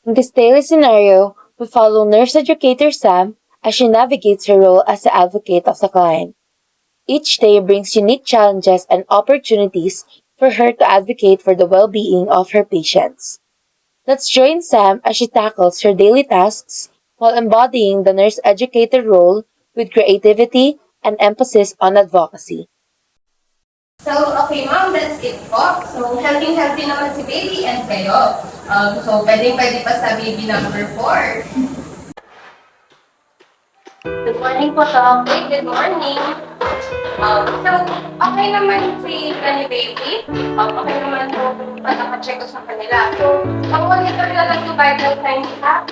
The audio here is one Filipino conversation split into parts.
In this daily scenario, we follow nurse educator Sam as she navigates her role as the advocate of the client. Each day brings unique challenges and opportunities for her to advocate for the well-being of her patients. Let's join Sam as she tackles her daily tasks while embodying the nurse educator role with creativity and emphasis on advocacy. So, okay ma'am, that's it po. So, healthy naman si baby and kayo. So, pwede pa sa baby number 4. Good morning po, Tom. Okay, good morning. So, okay naman si baby. Okay naman po pag naka-check ko sa kanila. So, ang monitor na lang yung vital signs ha.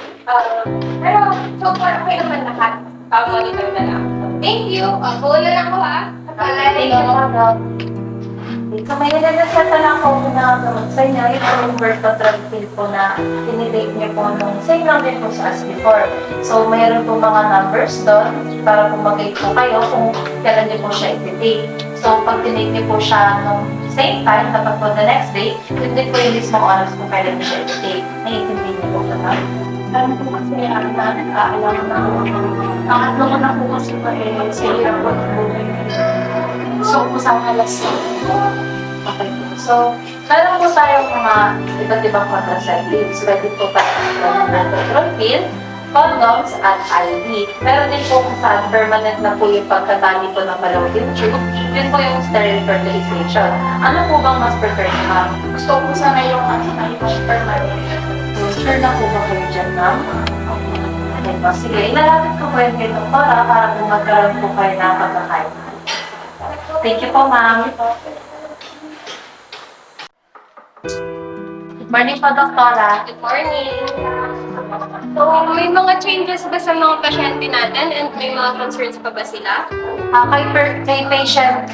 Pero, so far, okay naman lahat. Monitor na lang. So, thank you. Buo na lang ko ha. Thank you po, Tom. So, may nilalasat na ako na gamot sa inyo. Ito yung Bertotral pill po na tinitake niyo po nung same lang din po sa as before. So, mayroon po mga numbers doon para po mag-guide po kayo kung kailan niyo po siya i-take. So, pag tinake niyo po siya nung same time, kapag po the next day, yun din po yung mismong oras kung kailan niyo siya i-take. Naiintindi niyo po ba na? Alam ko kasi alam na po. Pangatlo ko na po kasi sa airport po. So, po sa alas. Okay. So, meron po tayong mga iba't ibang contraceptives. Pwede po tayo ng Bertotral pill, condoms, at IV. Meron din po kung saan permanent na po yung pagkatali po ng fallopian tube. Yun po yung sterile fertilization. Ano po bang mas prefer niyo, ma'am? Gusto ko sana yung permanent. Sure na po ba kayo dyan, ma'am? Okay po. Sige, ilalapit ko po yung kay doktora para po magkaroon po kayo na pagkakain. Thank you po, ma'am. Good morning po, doktora. Good morning. So, may mga changes ba sa mga pasyente natin and may mga concerns pa ba sila? Kay patient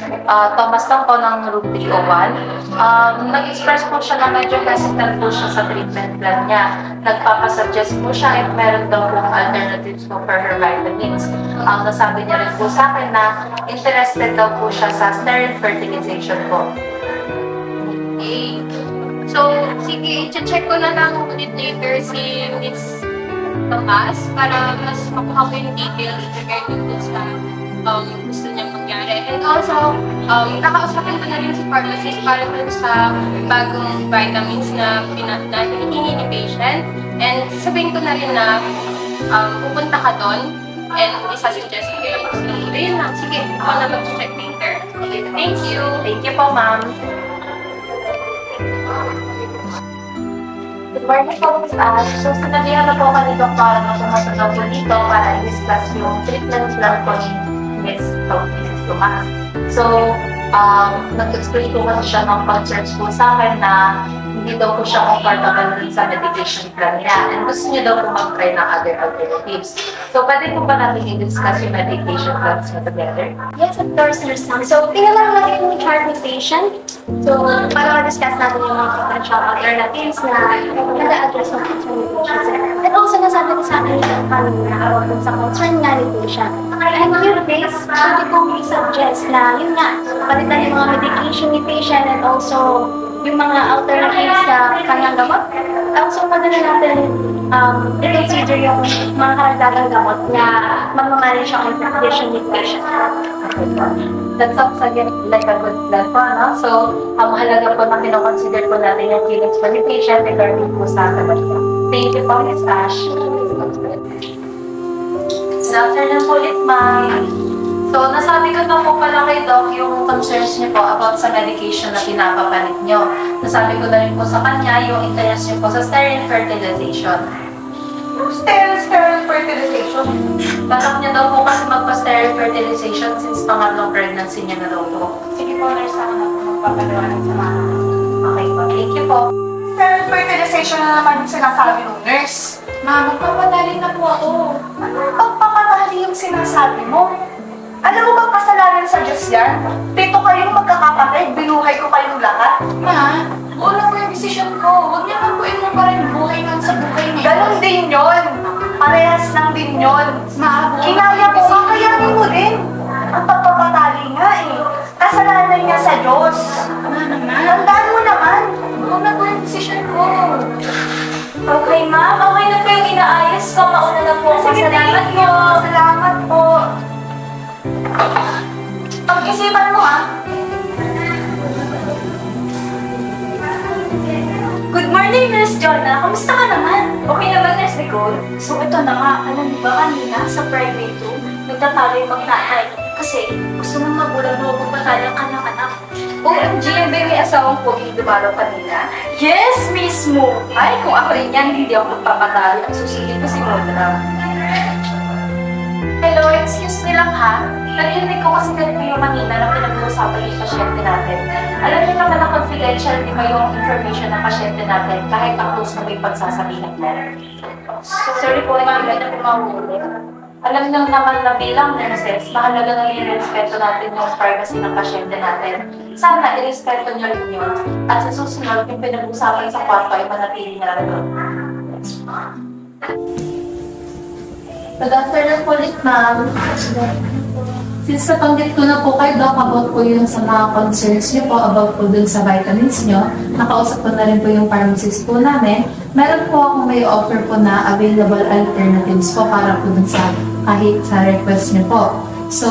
Thomas lang po ng room 301, nag-express po siya na medyo hesitant po siya sa treatment plan niya. Nagpapasuggest po siya if meron daw pong alternatives po for her vitamins. Nasabi niya rin po sa akin na interested daw po siya sa sterile fertilization po. Okay. So, sige, check ko na lang ulit later si Miss Tomas para mas makuha ko yung details regarding dun sa gusto niyang mangyari. And also, kakausapin ko na rin si pharmacist para dun sa bagong vitamins na hinihingi ni patient. And sabihin ko na rin na pupunta ka doon and isasuggest ko yun. So, ayun lang. Sige, ako na mag-check later. Okay, thank you. Thank you po, ma'am. Good morning po, Miss Ash. So, sinabihan na po kami doktora na pumunta daw po dito para i-discuss yung treatment plan po ni Miss Tomas. So, nag-explain po kasi siya ng concerns po sa akin na hindi daw po siya comfortable din sa medication plan niya and gusto niya daw po mag-try ng other alternatives. So, pwede po ba natin i-discuss yung medication plans niya together? Yes, of course, Nurse Sam. So, tingnan lang natin yung chart ng patient. So, para ma-discuss natin yung mga potential alternatives na nag-a-address ng concern ni patient, sir. And also, nasabi ko sa akin yung kanina about sa concern nga ni patient. And yun, base, pwede kong i-suggest na yun nga, palitan yung mga medication ni patient and also yung mga alternatives sa kanyang gamot. Also, pwede na natin i-consider yung mga karagdagang gamot na mag-manage ang condition ni patient. That sounds again like a good plan po, no? So, ang mahalaga po na kinoconsider po natin yung feelings for the patient regarding po sa gamot niya. Thank you po, Ms. Ash. Good afternoon po ulit, ma'am. So, nasabi ko na po pala kay Doc yung concerns niyo po about sa medication na pinapapalit niyo. Nasabi ko na rin po sa kanya yung interest niyo po sa sterile fertilization. Sterile fertilization. Balak niya daw po kasi magpa-sterile fertilization since pangatlong pregnancy niya na daw po. Sige po, Nurse, ako na po magpapaliwanag sa mga. Okay po, thank you po. Sterile fertilization na naman yung sinasabi ng nurse. Ma, magpapadali na po ako. Ano yung pagpapadali yung sinasabi mo? Alam mo bang kasalanan sa Diyos yan? Dito kayong magkakapatid, binuhay ko kayong lahat. Ma, buo na po yung desisyon ko. Huwag niya magbuin mo pa rin buhay nun sa buhay niya. Ganon din yon. Parehas lang din yon. Ma, buo Kinaya ko nga, kayanin mo din. Ang pagpapatali nga eh. Kasalanan niya sa Diyos. Ma naman. Tandaan mo naman. Buo na po yung desisyon ko. Okay, ma'am. Okay Miss ko, mauna na po. Sige, Salamat thank po. you. Salamat po. Pag-isipan mo ah. Good morning, Nurse Jonah. Kamusta ka naman? Okay naman, Nurse Nicole. So, ito na nga. Alam mo ba kanina sa private room, nagtatalo yung mag-nanay. Kasi gusto ng magulang mo magpatalo ang anak-anak. OMG, ang baby asawang pogi dumalaw kanina. Yes, mismo! Ay, kung ako rin yan, hindi ako magpapatalo. Ang susundin ko si Modra. Hello, excuse me lang ha. Narinig ko kasi ganito yung kanina na pinag-uusapan yung pasyente natin. Alam niyo naman na confidential di ba yung information ng pasyente natin kahit ang close na may pagsasabihan mo. Sorry po, hindi na pumahuli. Alam niyo naman na bilang nurses, mahalaga na i-respeto natin yung privacy ng pasyente natin. Sana i-respeto niyo rin yun. At sa susunod, yung pinag-usapan sa kwarto ay manatili na rin. Good afternoon po ulit, ma'am. Since napanggit ko na po kayo, Doc, about po yung sa mga concerns niyo po about po dun sa vitamins niyo, nakausap ko na rin po yung pharmacist po namin. Meron po akong may offer po na available alternatives po para po dun sa kahit sa request niyo po. So,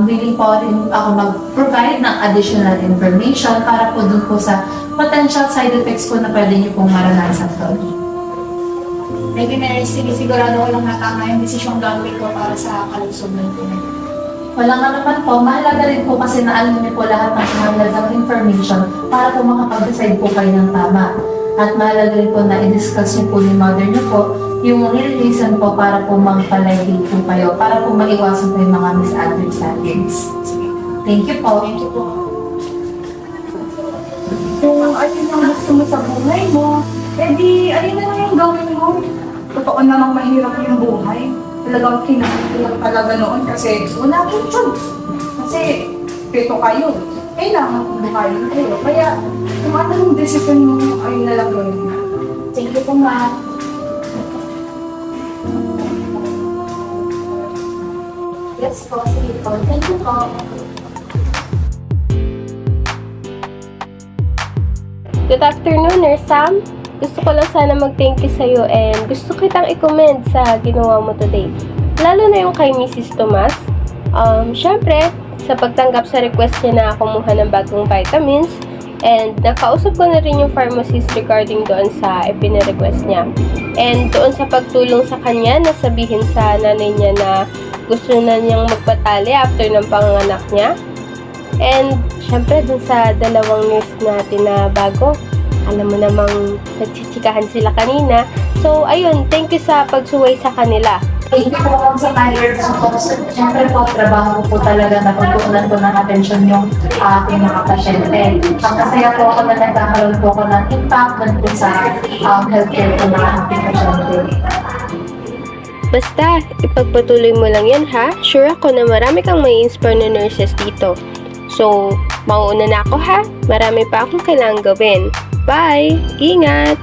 willing po rin ako mag-provide ng additional information para po dun po sa potential side effects po na pwede niyo pong maranasan doon. Maybe may sinisigurado ko lang na tama yung decision gagawin ko para sa kalusog ng tunay. Wala nga naman po, mahalaga rin po kasi na alam niyo po lahat ng mahalagang information para po makapag-decide po kayo ng tama. At mahalaga rin po na i-discuss niyo po yung mother niyo po, yung real reason po para po magpalagay po kayo, para po maiwasan po yung mga misunderstandings. Thank you po. Thank you po. Kung ayun ang gusto mo sa buhay mo, edi ayun na lang yung gawin mo. Totoo namang mahirap yung buhay. Talagang kinakakilang talaga noon kasi wala akong choice. Kasi pito kayo. Kailangan kong buhayin kayo. Kaya kung ano yung decision mo, ayun na lang gawin mo. Thank you po, ma'am. Yes po, sige po. Thank you po. Good afternoon, Nurse Sam. Gusto ko lang sana mag-thank you sa'yo and gusto kitang i-commend sa ginawa mo today. Lalo na yung kay Mrs. Tomas. Syempre, sa pagtanggap sa request niya na kumuha ng bagong vitamins and nakausap ko na rin yung pharmacist regarding doon sa ipine-request niya. And doon sa pagtulong sa kanya na sabihin sa nanay niya na gusto na niyang magpatali after ng panganganak niya. And syempre dun sa dalawang nurse natin na bago, alam mo namang nagchichikahan sila kanina. So, ayun, thank you sa pagsuway sa kanila. Thank you po sa kind support. Siyempre po, trabaho ko po talaga na pagkukunan ko ng atensyon yung aking mga pasyente. Ang kasaya po ako na nagkakaroon po ako ng impact dun po sa healthcare po ng aking pasyente. Basta, ipagpatuloy mo lang yan ha. Sure ako na marami kang may inspire na nurses dito. So, mauuna na ako ha. Marami pa akong kailangang gawin. Bye! Ingat!